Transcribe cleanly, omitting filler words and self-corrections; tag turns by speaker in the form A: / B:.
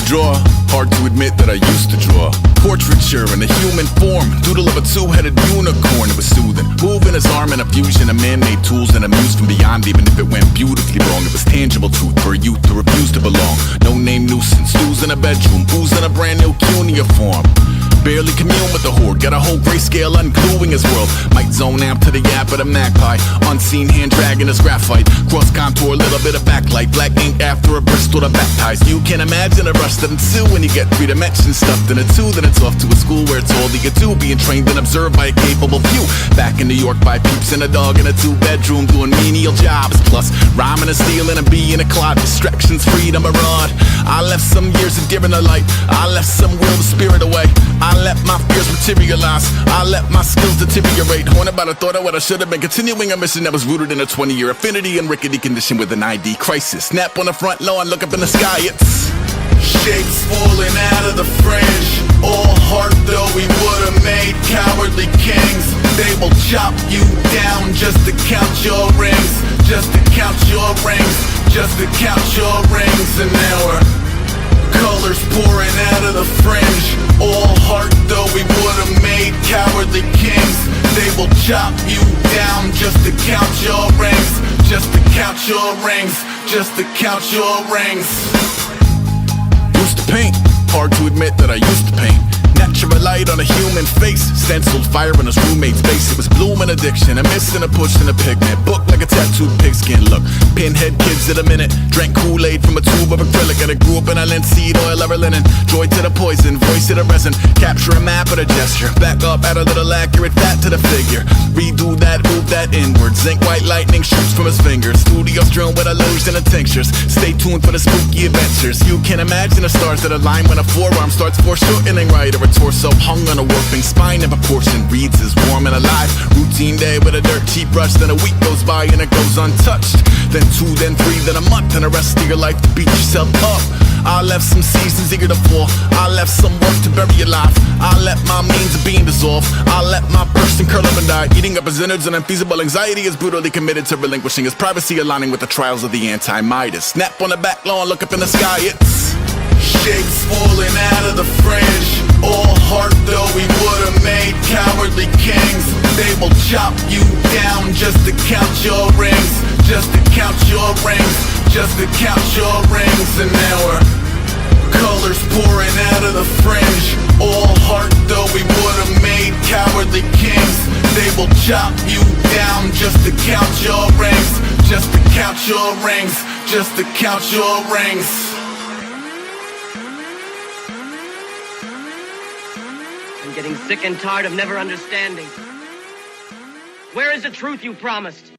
A: draw. Hard to admit that I used to draw. Portraiture in a human form, doodle of a two-headed unicorn. It was soothing, moving his arm in a fusion of man-made tools and a muse from beyond. Even if it went beautifully wrong, it was tangible truth for a youth to refuse to belong. No-name nuisance, stews in a bedroom, booze in a brand new cuneiform. Barely commune with the horde, got a whole grayscale ungluing his world. Might zone amp to the yap of the magpie. Unseen hand dragging his graphite. Cross contour, little bit of backlight. Black ink after a Bristol to baptize. You can imagine a rush that ensue when you get three dimensions stuffed in a two. Then it's off to a school where it's all you can do, being trained and observed by a capable few. Back in New York by peeps and a dog in a two-bedroom doing menial jobs. Plus rhyming and stealing and being a clod. Distractions, freedom, a rod. I left some years of deer in the light. I left some will the spirit away. I let my fears materialize. I let my skills deteriorate. Haunted by the thought of what I should have been. Continuing a mission that was rooted in a 20-year affinity and rickety condition with an ID crisis. Snap on the front lawn, look up in the sky. It's shapes falling out of the fringe. All heart though we would've made cowardly kings. They will chop you down just to count your rings. Just to count your rings. Just to count your rings. And now we're colors pouring out of the fringe. All heart though we would've made cowardly kings. They will chop you down just to count your rings. Just to count your rings. Just to count your rings. Used to paint, hard to admit that I used to paint. Natural light on a human face, stenciled fire in his roommate's face. It was blooming addiction, a miss and a push and a pigment. Book like a tattooed pigskin look. Pinhead kids at a minute. Drank Kool-Aid from a tube of acrylic. And I grew up in a linseed oil ever linen. Joy to the poison, voice to the resin. Capture a map of the gesture. Back up, add a little accurate fat to the figure. Redo that, move that inward. Zinc white lightning shoots from his fingers. Studios strewn with illusion and tinctures. Stay tuned for the spooky adventures. You can imagine the stars that align when a forearm starts foreshortening right. Or a torso hung on a warping spine in proportion. Reads as warm and alive. Routine day with a dirt cheap brush. Then a week goes by and it goes untouched. Then two, then three, then a month. And the rest of your life to beat yourself up. I left some seasons eager to fall. I left some work to bury your life. I let my means of being dissolve. I let my person curl up and die. Eating up his innards and unfeasible anxiety is brutally committed to relinquishing his privacy, aligning with the trials of the anti-Midas. Snap on the back lawn, look up in the sky. It's shapes falling out of the fringe. All heart though we would've made cowardly kings. They will chop you down just to count your rings. Just to count your rings. Just to count your rings. And now we're colors pouring out of the fringe. All heart though we would've made cowardly kings. They will chop you down just to count your rings. Just to count your rings. Just to count your rings.
B: I'm getting sick and tired of never understanding. Where is the truth you promised?